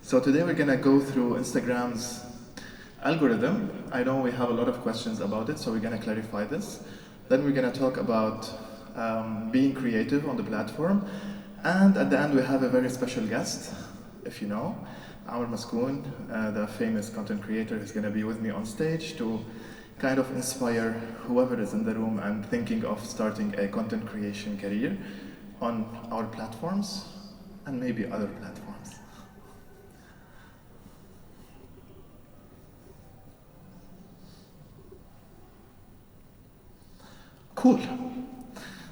So today we're gonna go through Instagram's algorithm. I know we have a lot of questions about it, so we're gonna clarify this. Then we're gonna talk about being creative on the platform. And at the end we have a very special guest, if you know, Amir Maskoun, the famous content creator, is gonna be with me on stage to kind of inspire whoever is in the room and thinking of starting a content creation career on our platforms and maybe other platforms. Cool.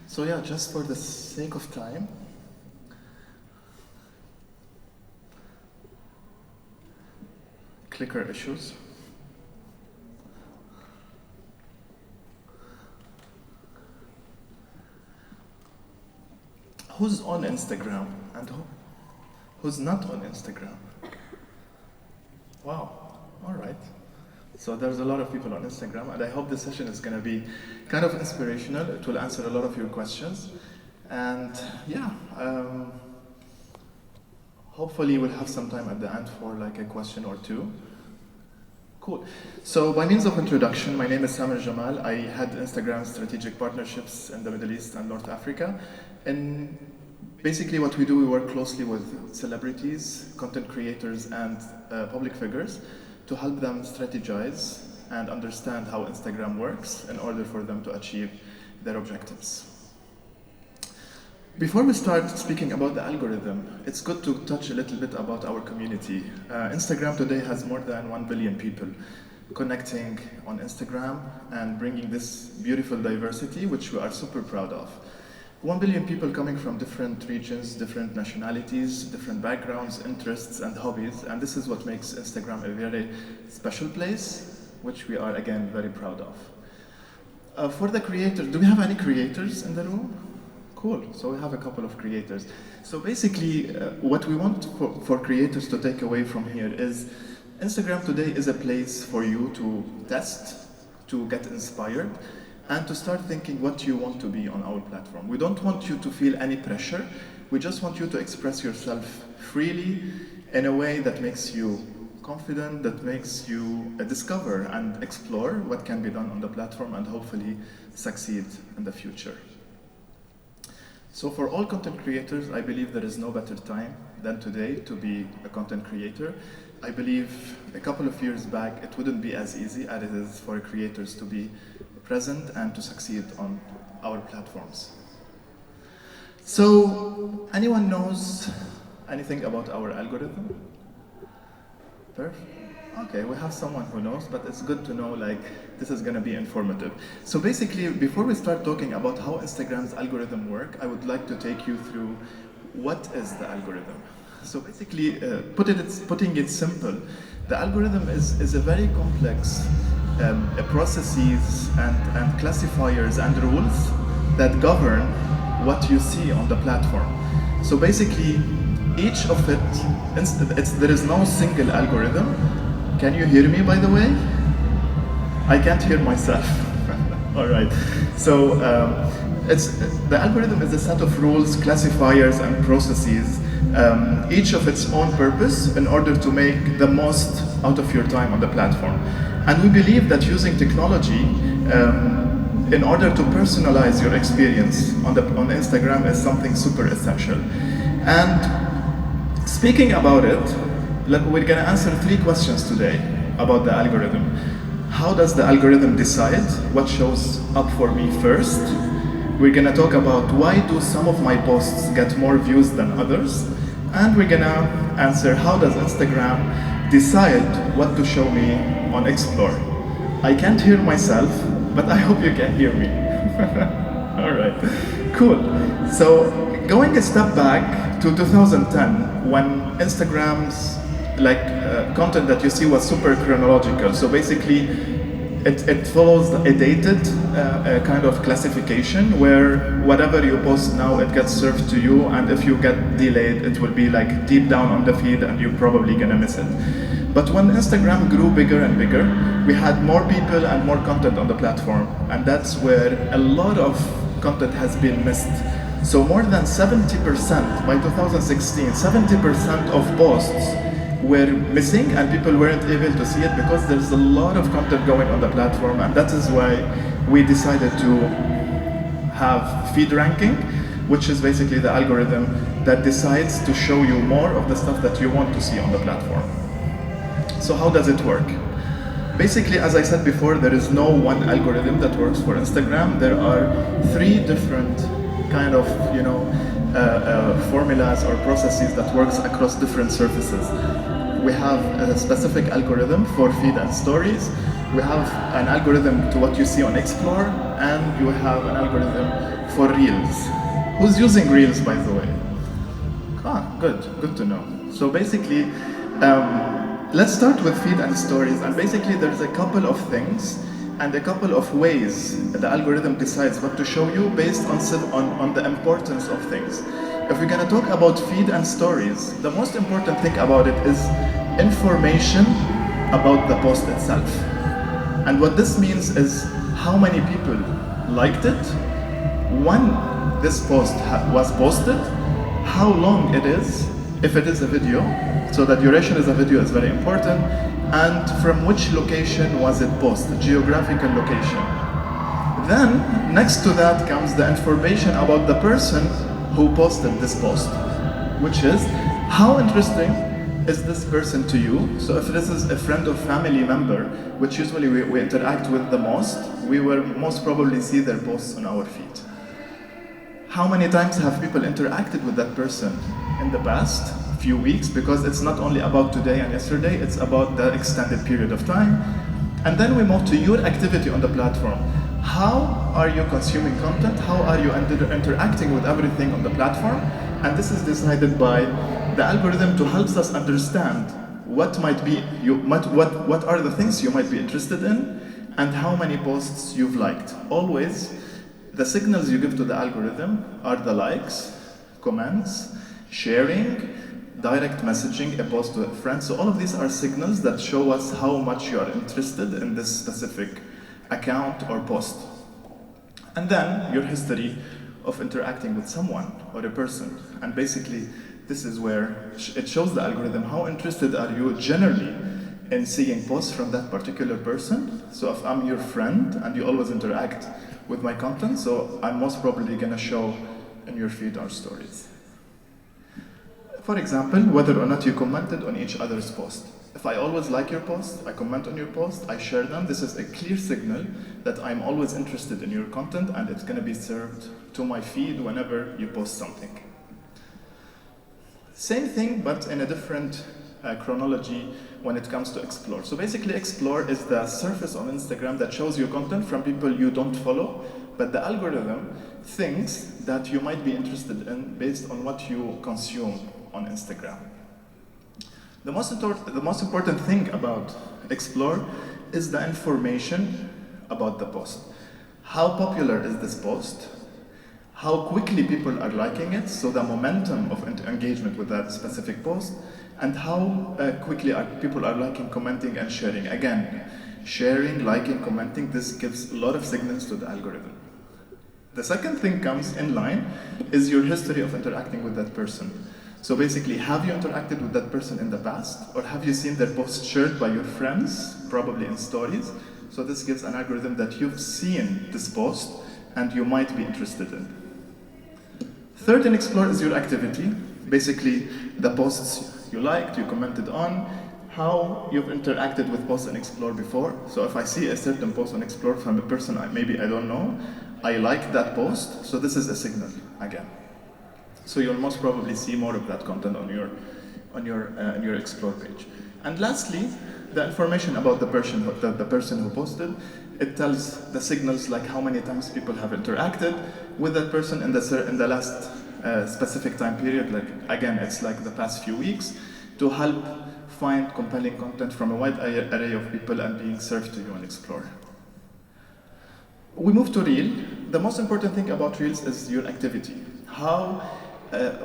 So yeah, just for the sake of time, clicker issues. Who's on Instagram and who's not on Instagram? Wow, all right. So there's a lot of people on Instagram, and I hope this session is going to be kind of inspirational. It will answer a lot of your questions. And yeah, hopefully we'll have some time at the end for like a question or two. Cool. So by means of introduction, my name is Samir Jamal. I head Instagram strategic partnerships in the Middle East and North Africa. And basically what we do, we work closely with celebrities, content creators, and public figures to help them strategize and understand how Instagram works in order for them to achieve their objectives. Before we start speaking about the algorithm, it's good to touch a little bit about our community. Instagram today has more than 1 billion people connecting on Instagram and bringing this beautiful diversity, which we are super proud of. 1 billion people coming from different regions, different nationalities, different backgrounds, interests, and hobbies, and this is what makes Instagram a very special place, which we are, again, very proud of. For the creators, do we have any creators in the room? Cool, so we have a couple of creators. So basically, what we want for creators to take away from here is Instagram today is a place for you to test, to get inspired, and to start thinking what you want to be on our platform. We don't want you to feel any pressure. We just want you to express yourself freely in a way that makes you confident, that makes you discover and explore what can be done on the platform and hopefully succeed in the future. So for all content creators, I believe there is no better time than today to be a content creator. I believe a couple of years back, it wouldn't be as easy as it is for creators to be present and to succeed on our platforms. So, anyone knows anything about our algorithm? Perfect. Okay, we have someone who knows, but it's good to know, like, this is gonna be informative. So basically, before we start talking about how Instagram's algorithm work, I would like to take you through what is the algorithm. So basically, putting it simple, the algorithm is a very complex processes and classifiers and rules that govern what you see on the platform. So basically, each of it, there is no single algorithm. Can you hear me, by the way? I can't hear myself. All right. So the algorithm is a set of rules, classifiers, and processes, each of its own purpose in order to make the most out of your time on the platform. And we believe that using technology in order to personalize your experience on Instagram is something super essential. And speaking about it, we're going to answer 3 questions today about the algorithm. How does the algorithm decide what shows up for me first? We're going to talk about why do some of my posts get more views than others? And we're going to answer how does Instagram decide what to show me on Explore. I can't hear myself, but I hope you can hear me. All right, cool. So going a step back to 2010, when Instagram's content that you see was super chronological. So basically, it follows a dated kind of classification where whatever you post now, it gets served to you, and if you get delayed, it will be like deep down on the feed and you're probably gonna miss it. But when Instagram grew bigger and bigger, we had more people and more content on the platform, and that's where a lot of content has been missed. So more than 70%, by 2016, 70% of posts were missing and people weren't able to see it because there's a lot of content going on the platform, and that is why we decided to have feed ranking, which is basically the algorithm that decides to show you more of the stuff that you want to see on the platform. So how does it work? Basically, as I said before, there is no one algorithm that works for Instagram. There are 3 different kind of, formulas or processes that works across different surfaces. We have a specific algorithm for feed and stories. We have an algorithm to what you see on Explore, and you have an algorithm for Reels. Who's using Reels, by the way? Good to know. So basically, let's start with feed and stories, and basically there's a couple of things and a couple of ways the algorithm decides what to show you based on the importance of things. If we're gonna talk about feed and stories, the most important thing about it is information about the post itself. And what this means is how many people liked it, when this post was posted, how long it is, if it is a video, so the duration of a video is very important, and from which location was it posted, geographical location. Then, next to that comes the information about the person who posted this post, which is how interesting is this person to you. So if this is a friend or family member, which usually we interact with the most, we will most probably see their posts on our feed. How many times have people interacted with that person in the past few weeks? Because it's not only about today and yesterday, it's about the extended period of time. And then we move to your activity on the platform. How are you consuming content? How are you interacting with everything on the platform? And this is decided by the algorithm to help us understand what might be what are the things you might be interested in, and how many posts you've liked. Always, the signals you give to the algorithm are the likes, comments, sharing, direct messaging, a post to a friend. So all of these are signals that show us how much you are interested in this specific account or post. And then your history of interacting with someone or a person. And basically, this is where it shows the algorithm how interested are you generally in seeing posts from that particular person. So if I'm your friend and you always interact with my content, so I'm most probably gonna show in your feed or stories. For example, whether or not you commented on each other's post. If I always like your post, I comment on your post, I share them, this is a clear signal that I'm always interested in your content, and it's gonna be served to my feed whenever you post something. Same thing, but in a different chronology when it comes to Explore. So basically, Explore is the surface on Instagram that shows you content from people you don't follow, but the algorithm thinks that you might be interested in based on what you consume on Instagram. The most important thing about Explore is the information about the post. How popular is this post? How quickly people are liking it, so the momentum of engagement with that specific post, and how quickly people are liking, commenting, and sharing. Again, sharing, liking, commenting, this gives a lot of signals to the algorithm. The second thing comes in line is your history of interacting with that person. So basically, have you interacted with that person in the past, or have you seen their posts shared by your friends, probably in stories? So this gives an algorithm that you've seen this post and you might be interested in. Third in Explore is your activity. Basically, the posts you liked, you commented on, how you've interacted with posts in Explore before. So if I see a certain post on Explore from a person maybe I don't know, I like that post, so this is a signal again. So you'll most probably see more of that content on your Explore page. And lastly, the information about the person who posted. It tells the signals like how many times people have interacted with that person in the last specific time period. Like again, it's like the past few weeks, to help find compelling content from a wide array of people and being served to you on Explore. We move to Reel. The most important thing about Reels is your activity.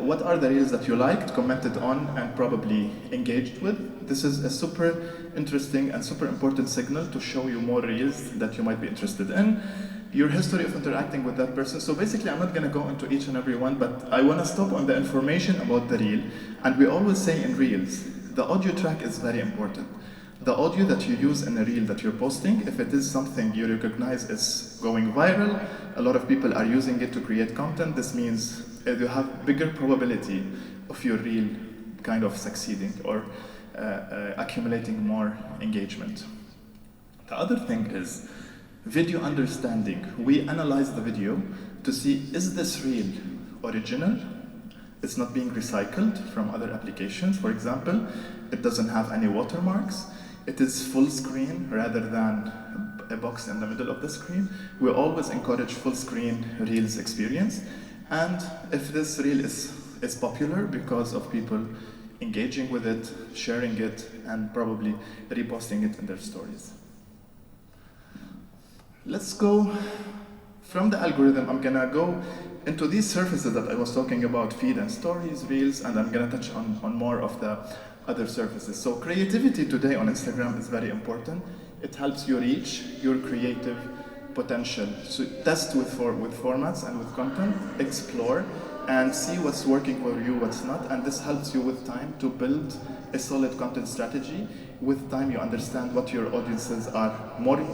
What are the Reels that you liked, commented on, and probably engaged with? This is a super interesting and super important signal to show you more Reels that you might be interested in. Your history of interacting with that person. So basically, I'm not going to go into each and every one, but I want to stop on the information about the Reel. And we always say in Reels the audio track is very important. The audio that you use in a reel that you're posting, if it is something you recognize is going viral, a lot of people are using it to create content, this means you have bigger probability of your reel kind of succeeding or accumulating more engagement. The other thing is video understanding. We analyze the video to see, is this reel original? It's not being recycled from other applications. For example, it doesn't have any watermarks. It is full screen rather than a box in the middle of the screen. We always encourage full screen reels experience. And if this reel is popular because of people engaging with it, sharing it, and probably reposting it in their stories. Let's go from the algorithm. I'm gonna go into these surfaces that I was talking about, feed and stories, reels, and I'm gonna touch on more of the other surfaces. So creativity today on Instagram is very important. It helps you reach your creative potential. So test with formats and with content, explore, and see what's working for you, what's not, and this helps you with time to build a solid content strategy. With time, you understand what your audiences are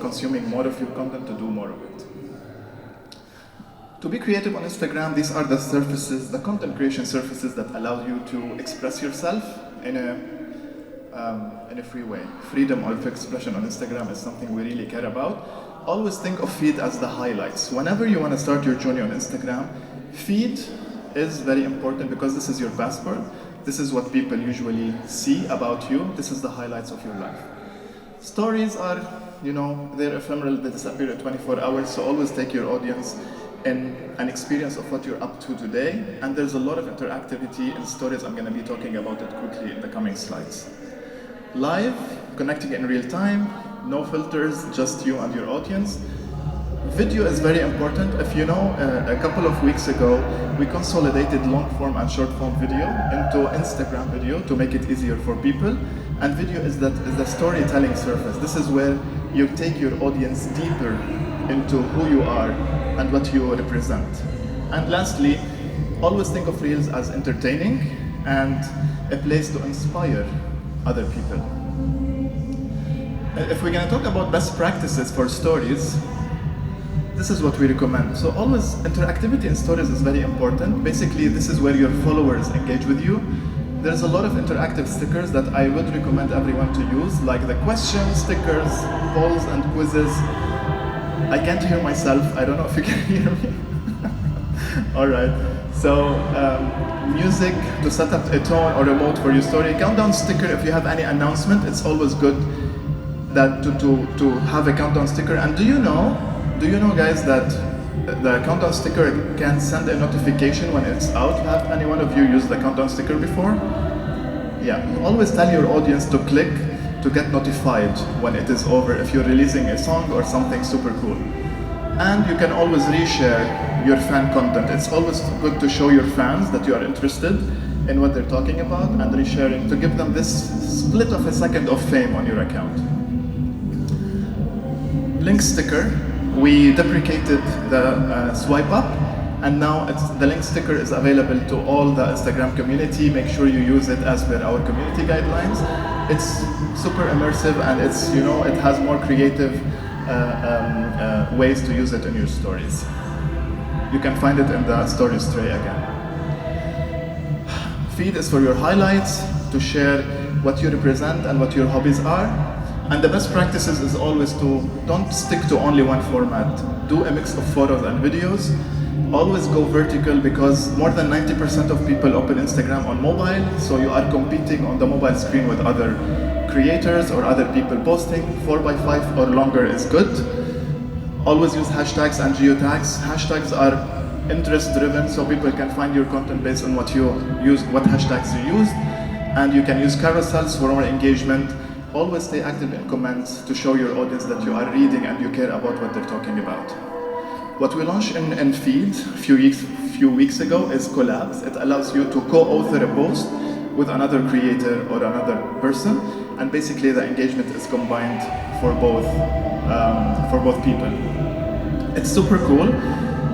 consuming more of your content to do more of it. To be creative on Instagram, these are the surfaces, the content creation surfaces that allow you to express yourself in a free way. Freedom of expression on Instagram is something we really care about. Always think of feed as the highlights. Whenever you want to start your journey on Instagram, feed is very important because this is your passport. This is what people usually see about you. This is the highlights of your life. Stories are, they're ephemeral, they disappear in 24 hours, so always take your audience in an experience of what you're up to today. And there's a lot of interactivity in stories. I'm gonna be talking about it quickly in the coming slides. Live, connecting in real time, no filters, just you and your audience. Video is very important. If you know, a couple of weeks ago, we consolidated long form and short form video into Instagram video to make it easier for people. And video is the storytelling surface. This is where you take your audience deeper into who you are and what you represent. And lastly, always think of reels as entertaining and a place to inspire other people. If we're gonna talk about best practices for stories, this is what we recommend. So always, interactivity in stories is very important. Basically, this is where your followers engage with you. There's a lot of interactive stickers that I would recommend everyone to use, like the question stickers, polls, and quizzes. I can't hear myself. I don't know if you can hear me. All right. So music to set up a tone or a mode for your story. Countdown sticker, if you have any announcement, it's always good that to have a countdown sticker. And do you know guys that the countdown sticker can send a notification when it's out? Have any one of you used the countdown sticker before? Yeah, always tell your audience to click to get notified when it is over if you're releasing a song or something super cool. And you can always reshare your fan content. It's always good to show your fans that you are interested in what they're talking about and resharing to give them this split of a second of fame on your account. Link sticker. We deprecated the swipe up, and now the link sticker is available to all the Instagram community. Make sure you use it as per our community guidelines. It's super immersive, and it has more creative ways to use it in your stories. You can find it in the stories tray again. Feed is for your highlights, to share what you represent and what your hobbies are. And the best practices is always don't stick to only one format. Do a mix of photos and videos. Always go vertical because more than 90% of people open Instagram on mobile, so you are competing on the mobile screen with other creators or other people posting. 4x5 or longer is good. Always use hashtags and geotags. Hashtags are interest driven, so people can find your content based on what hashtags you use. And you can use carousels for more engagement. Always stay active in comments to show your audience that you are reading and you care about what they're talking about. What we launched in Feed a few weeks ago is collabs. It allows you to co-author a post with another creator or another person, and basically the engagement is combined for both people. It's super cool.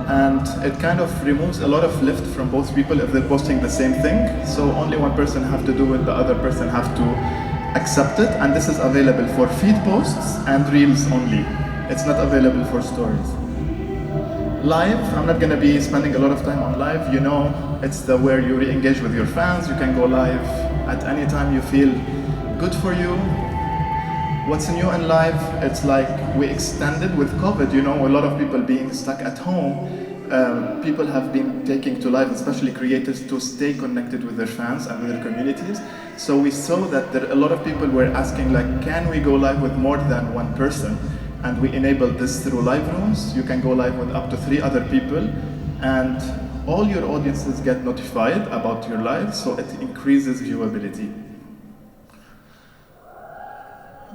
and it kind of removes a lot of lift from both people if they're posting the same thing. So only one person have to do it, the other person have to accept it, and this is available for feed posts and reels only. It's not available for stories. Live, I'm not gonna be spending a lot of time on live. You know, it's the where you re-engage with your fans. You can go live at any time you feel good for you. What's new in live? It's like we extended with COVID, you know, a lot of people being stuck at home. People have been taking to live, especially creators, to stay connected with their fans and with their communities. So we saw that a lot of people were asking, like, can we go live with more than one person? And we enabled this through live rooms. You can go live with up to 3 other people, and all your audiences get notified about your live, so it increases viewability.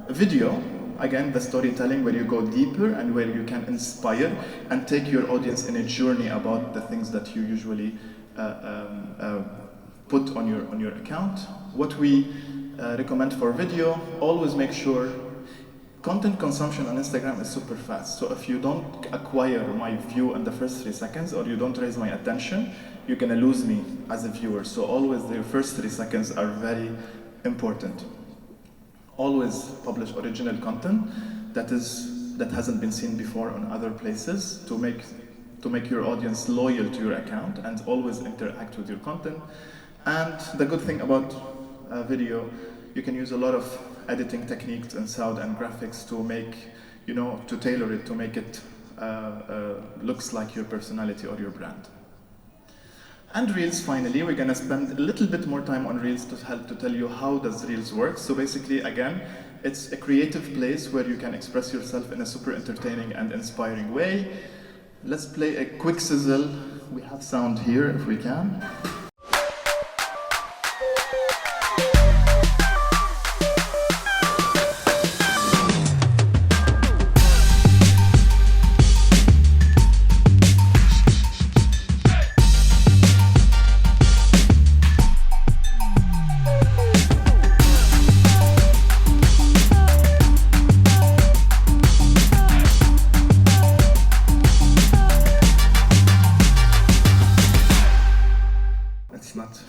Video, again, the storytelling where you go deeper and where you can inspire and take your audience in a journey about the things that you usually put on your account. What we recommend for video, always make sure content consumption on Instagram is super fast. So if you don't acquire my view in the first 3 seconds, or you don't raise my attention, you're gonna lose me as a viewer. So always the first 3 seconds are very important. Always publish original content that hasn't been seen before on other places to make your audience loyal to your account, and always interact with your content. And the good thing about video, you can use a lot of editing techniques and sound and graphics to make, you know, to tailor it, to make it looks like your personality or your brand. And Reels, finally, we're gonna spend a little bit more time on Reels to help to tell you how does Reels work. So basically, again, it's a creative place where you can express yourself in a super entertaining and inspiring way. Let's play a quick sizzle. We have sound here, if we can.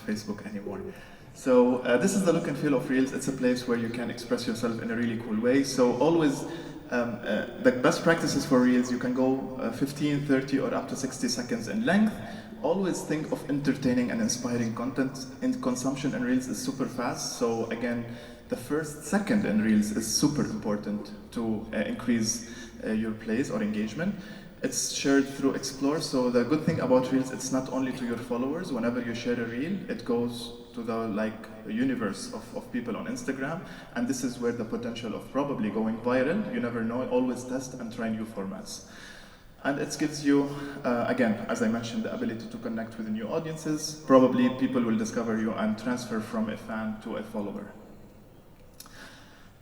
Facebook anymore. So this is the look and feel of Reels. It's a place where you can express yourself in a really cool way. So always, the best practices for Reels, you can go 15, 30, or up to 60 seconds in length. Always think of entertaining and inspiring content. In consumption in Reels is super fast. So again, the first second in Reels is super important to increase your plays or engagement. It's shared through Explore, so the good thing about Reels, it's not only to your followers. Whenever you share a Reel, it goes to the universe of people on Instagram, and this is where the potential of probably going viral, you never know, always test and try new formats. And it gives you, again, as I mentioned, the ability to connect with new audiences. Probably people will discover you and transfer from a fan to a follower.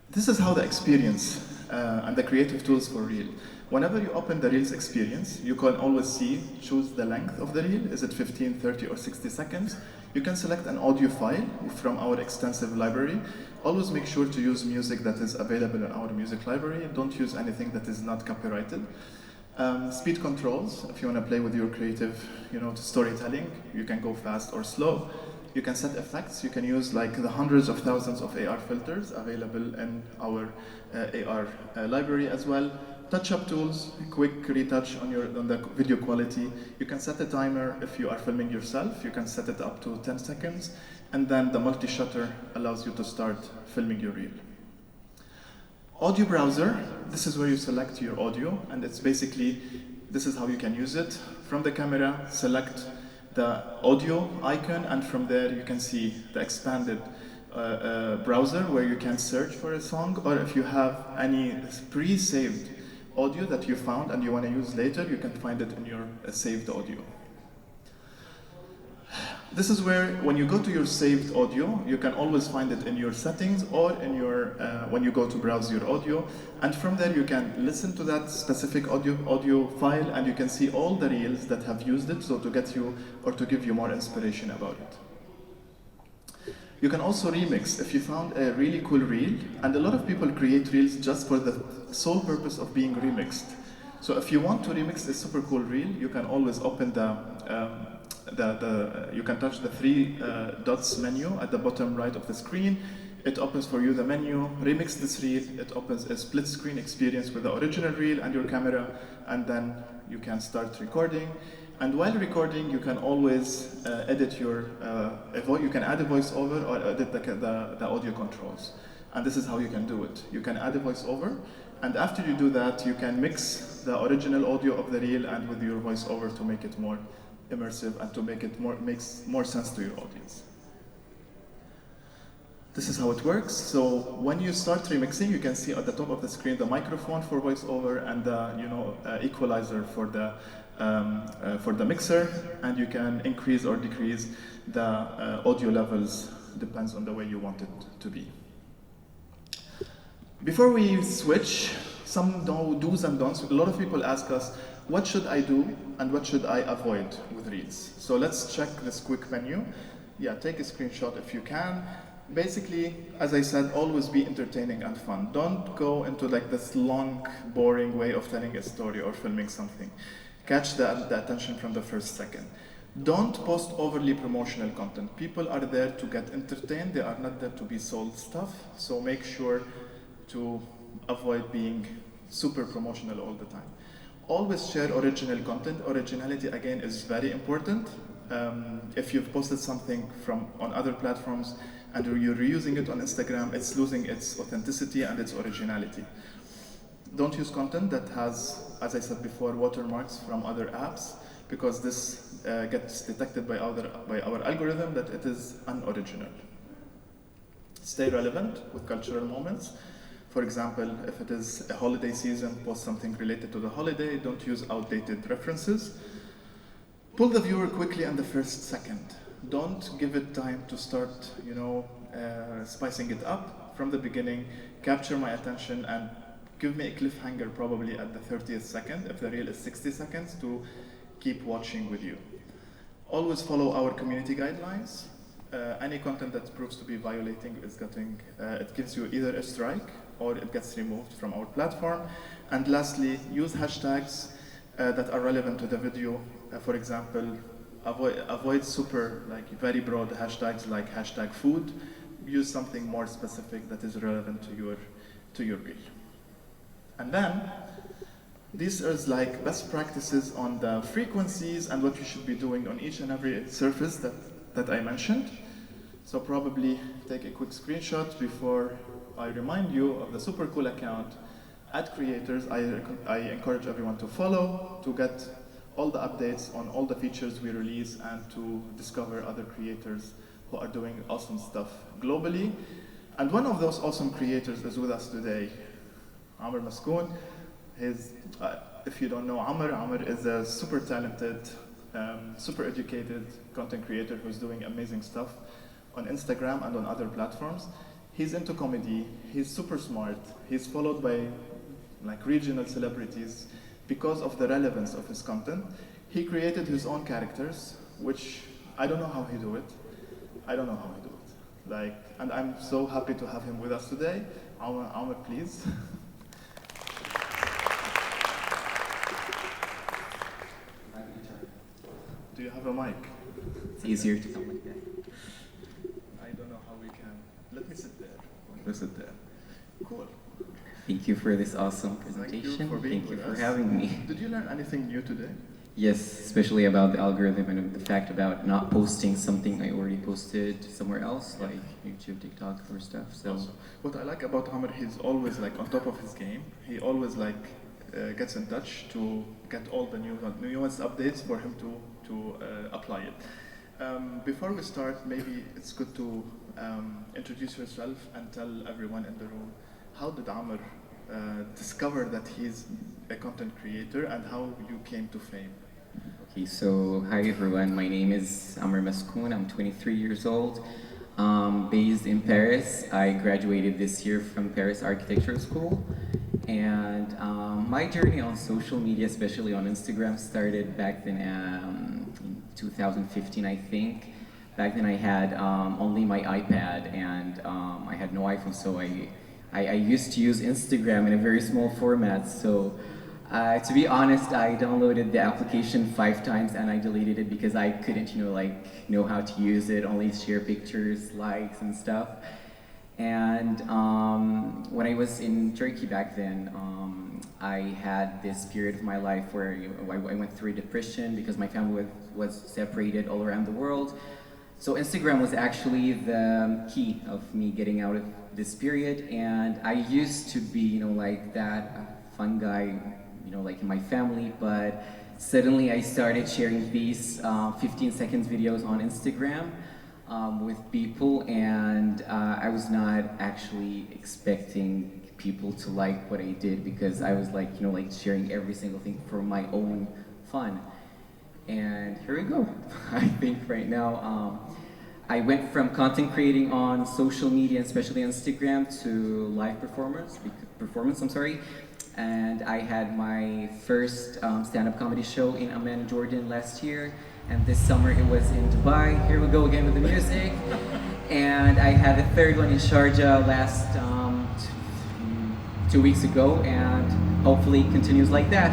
This is how the experience and the creative tools for Reel. Whenever you open the Reels experience, you can always choose the length of the Reel. Is it 15, 30, or 60 seconds? You can select an audio file from our extensive library. Always make sure to use music that is available in our music library. Don't use anything that is not copyrighted. Speed controls, if you want to play with your creative, storytelling, you can go fast or slow. You can set effects. You can use the hundreds of thousands of AR filters available in our AR library as well. Touch-up tools, quick retouch on the video quality. You can set a timer if you are filming yourself. You can set it up to 10 seconds. And then the multi-shutter allows you to start filming your reel. Audio browser, this is where you select your audio, and it's basically, this is how you can use it. From the camera, select the audio icon, and from there you can see the expanded browser where you can search for a song, or if you have any pre-saved audio that you found and you want to use later, you can find it in your saved audio. This is where, when you go to your saved audio, you can always find it in your settings or in your when you go to browse your audio, and from there you can listen to that specific audio file, and you can see all the reels that have used it, so to get you or to give you more inspiration about it. You can also remix if you found a really cool reel, and a lot of people create reels just for the sole purpose of being remixed. So if you want to remix this super cool reel, you can always open you can touch the three dots menu at the bottom right of the screen. It opens for you the menu, remix this reel, it opens a split screen experience with the original reel and your camera, and then you can start recording. And while recording, you can always edit you can add a voiceover or edit the audio controls. And this is how you can do it. You can add a voiceover, and after you do that, you can mix the original audio of the reel and with your voiceover to make it more immersive and to make it makes more sense to your audience. This is how it works. So when you start remixing, you can see at the top of the screen the microphone for voiceover and the equalizer for the mixer, and you can increase or decrease the audio levels, depends on the way you want it to be. Before we switch, some do's and don'ts. A lot of people ask us, what should I do and what should I avoid with reels? So let's check this quick menu. Yeah, take a screenshot if you can. Basically, as I said, always be entertaining and fun. Don't go into like this long, boring way of telling a story or filming something. Catch the attention from the first second. Don't post overly promotional content. People are there to get entertained. They are not there to be sold stuff. So make sure to avoid being super promotional all the time. Always share original content. Originality, again, is very important. If you've posted something on other platforms and you're reusing it on Instagram, it's losing its authenticity and its originality. Don't use content that has, as I said before, watermarks from other apps, because this gets detected by our algorithm that it is unoriginal. Stay relevant with cultural moments. For example, if it is a holiday season, post something related to the holiday. Don't use outdated references. Pull the viewer quickly in the first second. Don't give it time to start, spicing it up from the beginning. Capture my attention and give me a cliffhanger probably at the 30th second, if the reel is 60 seconds, to keep watching with you. Always follow our community guidelines. Any content that proves to be violating it gives you either a strike or it gets removed from our platform. And lastly, use hashtags that are relevant to the video. For example, avoid super, very broad hashtags like hashtag food. Use something more specific that is relevant to your reel. And then, these are best practices on the frequencies and what you should be doing on each and every surface that I mentioned. So probably take a quick screenshot before I remind you of the super cool account at Creators. I encourage everyone to follow to get all the updates on all the features we release and to discover other creators who are doing awesome stuff globally. And one of those awesome creators is with us today, Amir Maskoun. If you don't know Amir is a super talented, super educated content creator who's doing amazing stuff on Instagram and on other platforms. He's into comedy, he's super smart, he's followed by regional celebrities because of the relevance of his content. He created his own characters, which I don't know how he do it. And I'm so happy to have him with us today. Amir, please. Do you have a mic? It's easier to come like that. I don't know how we can. Let me sit there. Let's sit there. Cool. Thank you for this awesome presentation. Thank you for having me. Did you learn anything new today? Yes, especially about the algorithm and the fact about not posting something I already posted somewhere else, like YouTube, TikTok, or stuff. So awesome. What I like about Amir, he's always on top of his game. He always gets in touch to get all the newest updates for him to apply it. Before we start, maybe it's good to introduce yourself and tell everyone in the room, how did Amir discover that he's a content creator and how you came to fame? Okay, so hi everyone, my name is Amir Maskoun, I'm 23 years old, based in Paris. I graduated this year from Paris Architecture School. And my journey on social media, especially on Instagram, started back then in 2015, I think. Back then I had only my iPad and I had no iPhone, so I used to use Instagram in a very small format. So To be honest, I downloaded the application 5 times and I deleted it because I couldn't, know how to use it. Only share pictures, likes, and stuff. And when I was in Turkey back then, I had this period of my life where I went through depression because my family was separated all around the world. So Instagram was actually the key of me getting out of this period. And I used to be, like that fun guy, like in my family, but suddenly I started sharing these 15 seconds videos on Instagram with people, and I was not actually expecting people to like what I did because I was like, sharing every single thing for my own fun. And here we go. I think right now, I went from content creating on social media, especially Instagram, to live performance, and I had my first stand-up comedy show in Amman, Jordan last year, and this summer it was in Dubai. Here we go again with the music. And I had a third one in Sharjah last 2 weeks ago, and hopefully it continues like that.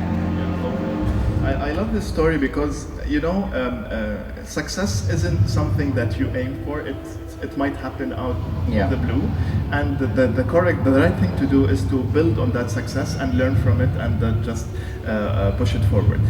I love this story because success isn't something that you aim for. It might happen out of the blue, and the right thing to do is to build on that success and learn from it, and just push it forward.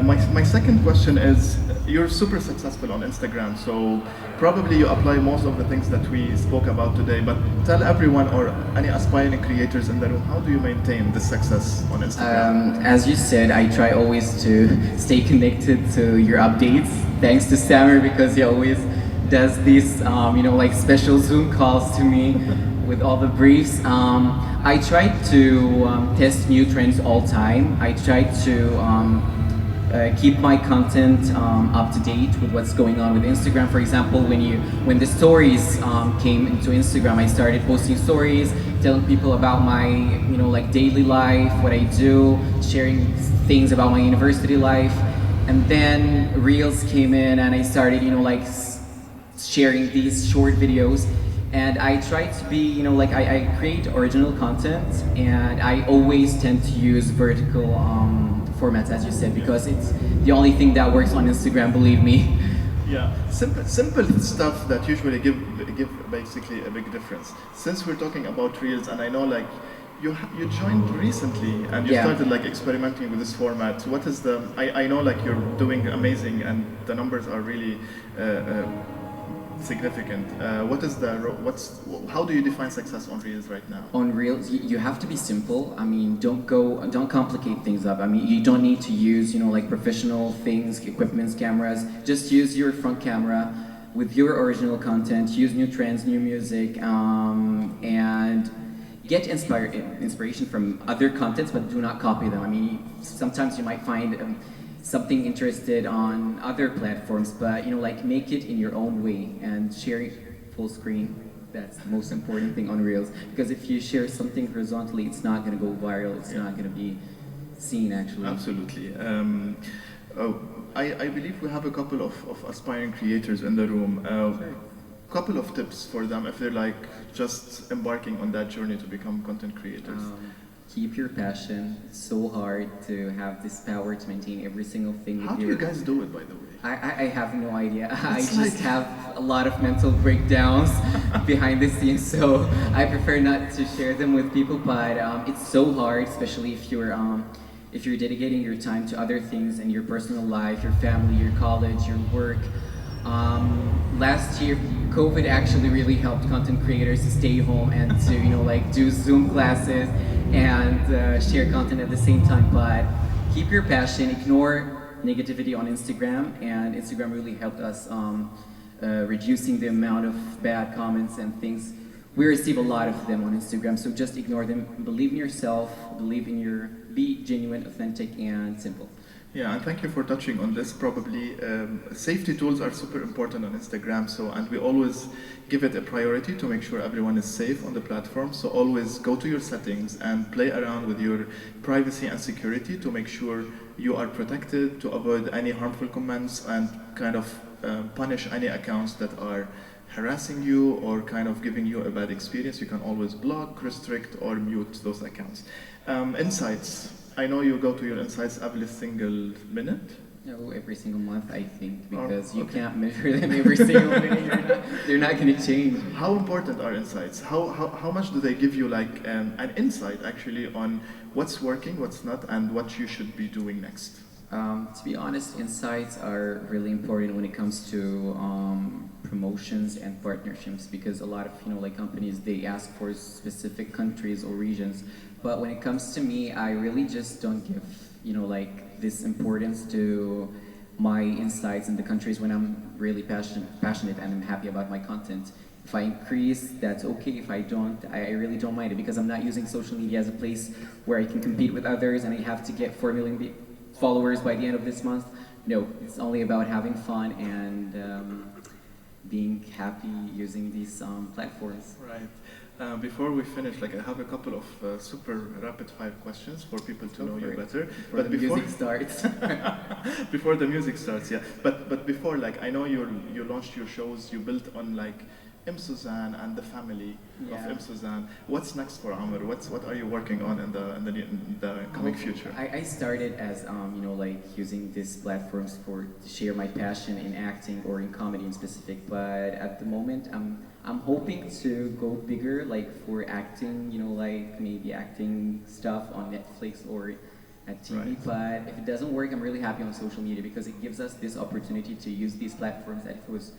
My second question is, you're super successful on Instagram, so probably you apply most of the things that we spoke about today, but tell everyone or any aspiring creators in the room, how do you maintain this success on Instagram? As you said, I try always to stay connected to your updates. Thanks to Samir because he always does these, like special Zoom calls to me with all the briefs. I try to test new trends all time. I try to keep my content up to date with what's going on with Instagram. For example, when the stories came into Instagram, I started posting stories, telling people about my like daily life, what I do, sharing things about my university life, and then Reels came in, and I started sharing these short videos. And I try to be, I create original content, and I always tend to use vertical formats, as you said, because it's the only thing that works on Instagram, believe me. Yeah, simple stuff that usually give basically a big difference. Since we're talking about Reels, and I know you joined recently and you started experimenting with this format. What is I know you're doing amazing and the numbers are really significant. How do you define success on Reels right now? On Reels, you have to be simple. I mean, don't complicate things up. I mean, you don't need to use, professional things, equipments, cameras. Just use your front camera with your original content, use new trends, new music, and get inspiration from other contents, but do not copy them. I mean, sometimes you might find something interested on other platforms, but make it in your own way and share it full screen. That's the most important thing on Reels, because if you share something horizontally, it's not going to go viral. It's not going to be seen, actually. Absolutely. I believe we have a couple of aspiring creators in the room. Sure. Couple of tips for them if they're just embarking on that journey to become content creators. Keep your passion. It's so hard to have this power to maintain every single thing. How do you guys do it, by the way? I have no idea. I just have a lot of mental breakdowns behind the scenes, so I prefer not to share them with people. But it's so hard, especially if you're dedicating your time to other things in your personal life, your family, your college, your work. Last year, COVID actually really helped content creators to stay home and to do Zoom classes and share content at the same time. But keep your passion, ignore negativity on Instagram, and Instagram really helped us reducing the amount of bad comments and things. We receive a lot of them on Instagram, so just ignore them. Believe in yourself, be genuine, authentic, and simple. Yeah, and thank you for touching on this. Probably safety tools are super important on Instagram, and we always give it a priority to make sure everyone is safe on the platform. So always go to your settings and play around with your privacy and security to make sure you are protected, to avoid any harmful comments, and kind of punish any accounts that are harassing you or kind of giving you a bad experience. You can always block, restrict, or mute those accounts. Insights. I know you go to your insights every single minute. No, every single month, I think, Oh, because you okay. can't measure them every single minute. They're not going to change. How important are insights? How much do they give you like an insight actually on what's working, what's not, and what you should be doing next? To be honest, insights are really important when it comes to promotions and partnerships, because a lot of like companies, they ask for specific countries or regions, but when it comes to me, I really just don't give like this importance to my insights in the countries when I'm really passionate and I'm happy about my content. If I increase, that's okay. If I don't, I really don't mind it, because I'm not using social media as a place where I can compete with others and I have to get 4 million followers by the end of this month. No, it's only about having fun and being happy using these platforms. Right. Before we finish, like I have a couple of super rapid fire questions for people to know you better. But before music starts. Before the music starts, yeah. But before, like I know you launched your shows. You built on like Suzanne and the family of Suzanne. What's next for Amr? What are you working on in the coming future? I started as like using these platforms to share my passion in acting or in comedy in specific. But at the moment, I'm hoping to go bigger, like for acting. Like maybe acting stuff on Netflix or at TV. Right. But if it doesn't work, I'm really happy on social media, because it gives us this opportunity to use these platforms that if it was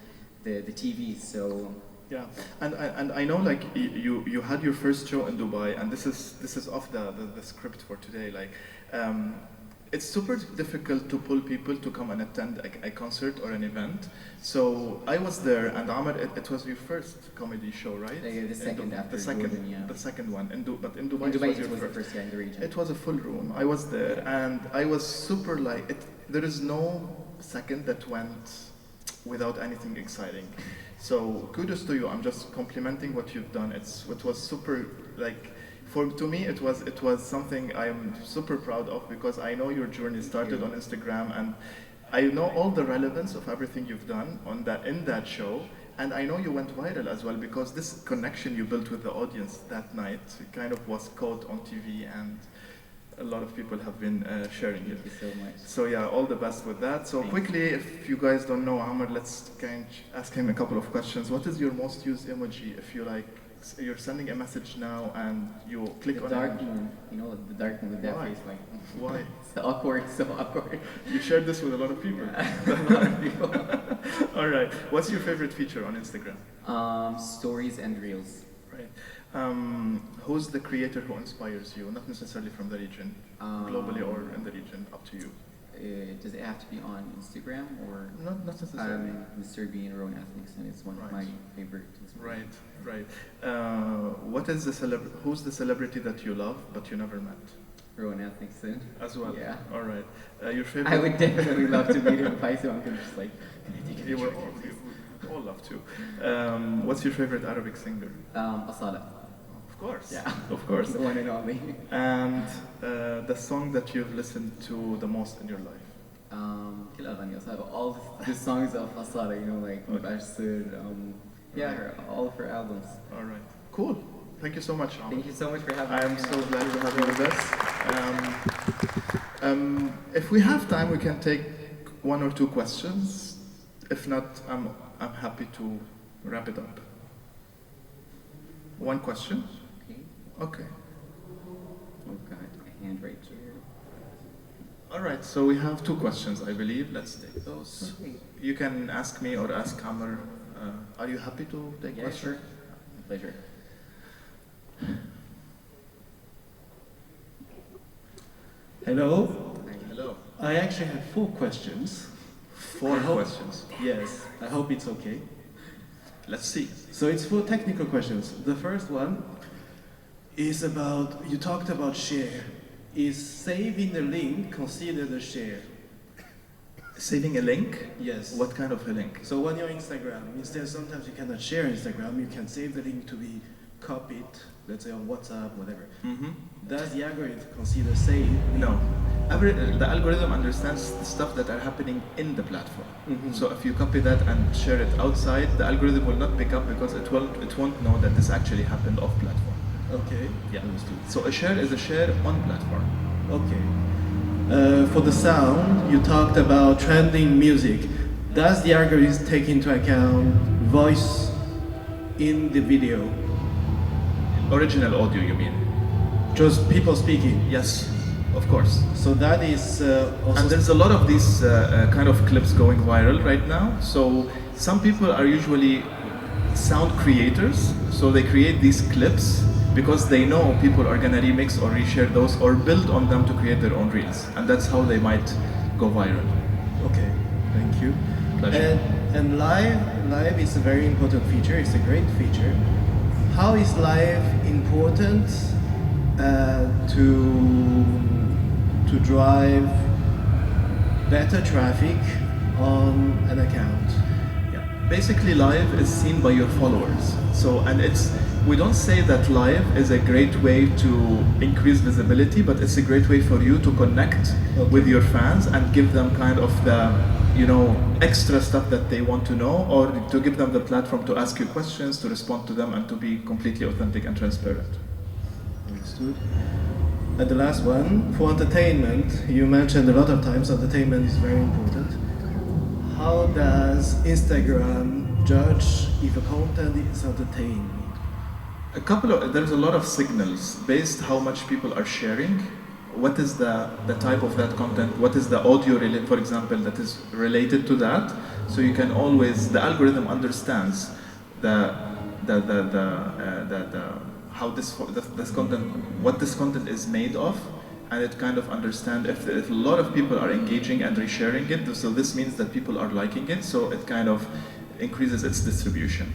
the TV. So. Yeah, and I know like you had your first show in Dubai, and this is off the script for today. Like, it's super difficult to pull people to come and attend a concert or an event. So I was there, and Amr, it was your first comedy show, right? The second after the second, Jordan, yeah. The second one. But in Dubai, it was the first in the region. It was a full room. I was there, and I was super like there is no second that went without anything exciting. So kudos to you. I'm just complimenting what you've done. It was super, like, to me it was something I'm super proud of, because I know your journey started on Instagram, and I know all the relevance of everything you've done in that show, and I know you went viral as well, because this connection you built with the audience that night kind of was caught on TV, and a lot of people have been sharing it. Thank you so much. So yeah, all the best with that. So quickly, if you guys don't know Amr, let's ask him a couple of questions. What is your most used emoji? If you like, you're sending a message now and you click on the dark moon. The dark moon with that face, like. Why? So awkward. You shared this with a lot of people. A lot of people. All right. What's your favorite feature on Instagram? Stories and reels. Right. Who's the creator who inspires you? Not necessarily from the region, globally or in the region, up to you. Does it have to be on Instagram or? Not necessarily. Mr. Bean, Rowan Ethics, and it's one of my favorite. Right. Who's the celebrity that you love but you never met? Rowan Ethics. As well. Yeah. All right. Your favorite? I would definitely love to meet him if I saw him. Just like. You would all love to. What's your favorite Arabic singer? Asala. Of course. Yeah. Of course. The one and only. And the song that you've listened to the most in your life? كل أغاني أصالة. All the songs of Asala, like Mythbusting, all of her albums. All right. Cool. Thank you so much, Amr. Thank you so much for having me. I am so glad to have you with us. If we have time, we can take one or two questions. If not, I'm happy to wrap it up. One question? Okay. Oh God, my hand right here. All right, so we have two questions, I believe. Let's take those. Okay. You can ask me or ask Amr. Are you happy to take questions? Sure. Pleasure. Hello. Hello. I actually have 4 questions. Four questions. Yes, I hope it's okay. Let's see. So it's 4 technical questions. The first one is about, you talked about share. Is saving the link considered a share? Saving a link? Yes. What kind of a link? So on your Instagram, instead sometimes you cannot share Instagram, you can save the link to be copied, let's say on WhatsApp, whatever. Mm-hmm. Does the algorithm consider save? No. The algorithm understands the stuff that are happening in the platform. Mm-hmm. So if you copy that and share it outside, the algorithm will not pick up because it won't know that this actually happened off platform. Okay. Yeah. Understood. So a share is a share on platform. Okay. For the sound, you talked about trending music. Does the algorithm take into account voice in the video? Original audio, you mean? Just people speaking. Yes, of course. So that is also. And there's a lot of these kind of clips going viral right now. So some people are usually sound creators, so they create these clips because they know people are gonna remix or reshare those or build on them to create their own reels, and that's how they might go viral. Okay, thank you. Pleasure. And live is a very important feature. It's a great feature. How is live important to drive better traffic on an account? Yeah. Basically, live is seen by your followers. So, and we don't say that live is a great way to increase visibility, but it's a great way for you to connect with your fans and give them kind of the, extra stuff that they want to know, or to give them the platform to ask you questions, to respond to them, and to be completely authentic and transparent. Understood. And the last one, for entertainment, you mentioned a lot of times entertainment is very important. How does Instagram judge if a content is entertaining? There's a lot of signals based how much people are sharing. What is the type of that content? What is the audio, for example, that is related to that? So you can always, the algorithm understands how this content, what this content is made of, and it kind of understands if a lot of people are engaging and resharing it. So this means that people are liking it. So it kind of increases its distribution.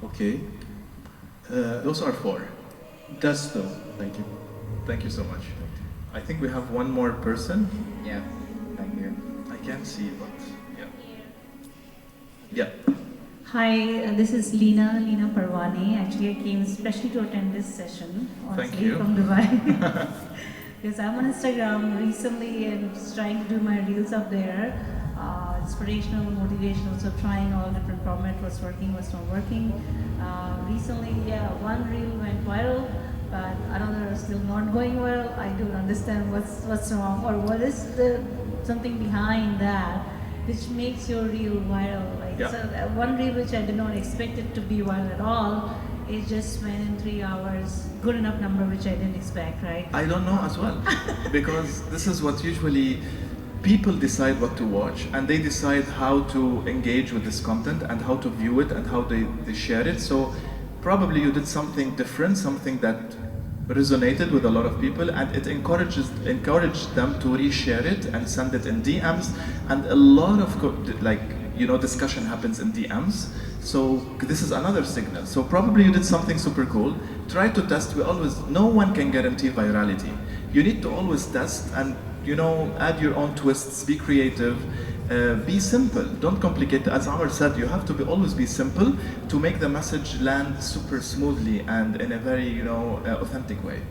Okay. Those are 4. That's all. Thank you. Thank you so much. I think we have one more person. Yeah, right here. I can't see, but yeah. Hi, this is Leena Parwani. Actually, I came especially to attend this session, Thank honestly, you. from Dubai. Because I'm on Instagram recently and just trying to do my reels up there. Inspirational, motivational, so trying all different formats, what's working, what's not working. Recently, one reel went viral, but another is still not going viral. I don't understand what's wrong, or what is something behind that which makes your reel viral. So one reel which I did not expect it to be viral at all, it just went in 3 hours. Good enough number which I didn't expect, right? I don't know as well, because this is what usually people decide what to watch, and they decide how to engage with this content and how to view it and how they share it. So probably you did something different, something that resonated with a lot of people, and it encouraged them to reshare it and send it in DMs, and a lot of discussion happens in DMs. So this is another signal. So probably you did something super cool. Try to test. No one can guarantee virality. You need to always test and add your own twists, be creative, be simple, don't complicate it. As Amr said, you have to always be simple to make the message land super smoothly and in a very, authentic way.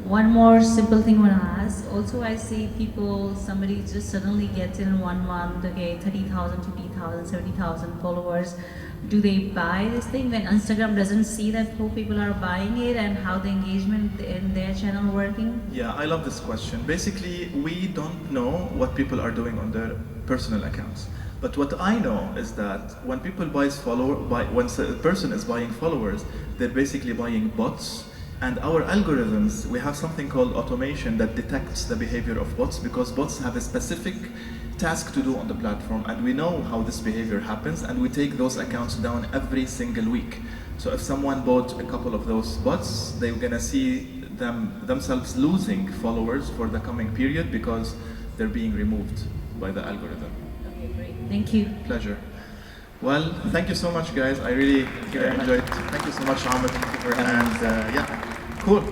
One more simple thing I want to ask. Also, I see somebody just suddenly gets in 1 month, 30,000, 50,000, 70,000 followers. Do they buy this thing when Instagram doesn't see that who people are buying it and how the engagement in their channel working? Yeah, I love this question. Basically, we don't know what people are doing on their personal accounts. But what I know is that when people when a person is buying followers, they're basically buying bots. And our algorithms, we have something called automation that detects the behavior of bots, because bots have a specific task to do on the platform, and we know how this behavior happens, and we take those accounts down every single week. So if someone bought a couple of those bots, they're gonna see themselves losing followers for the coming period because they're being removed by the algorithm. Okay, great. Thank you. Pleasure. Well, thank you so much, guys. I really enjoyed it. Thank you so much, Ahmed. Thank you for cool.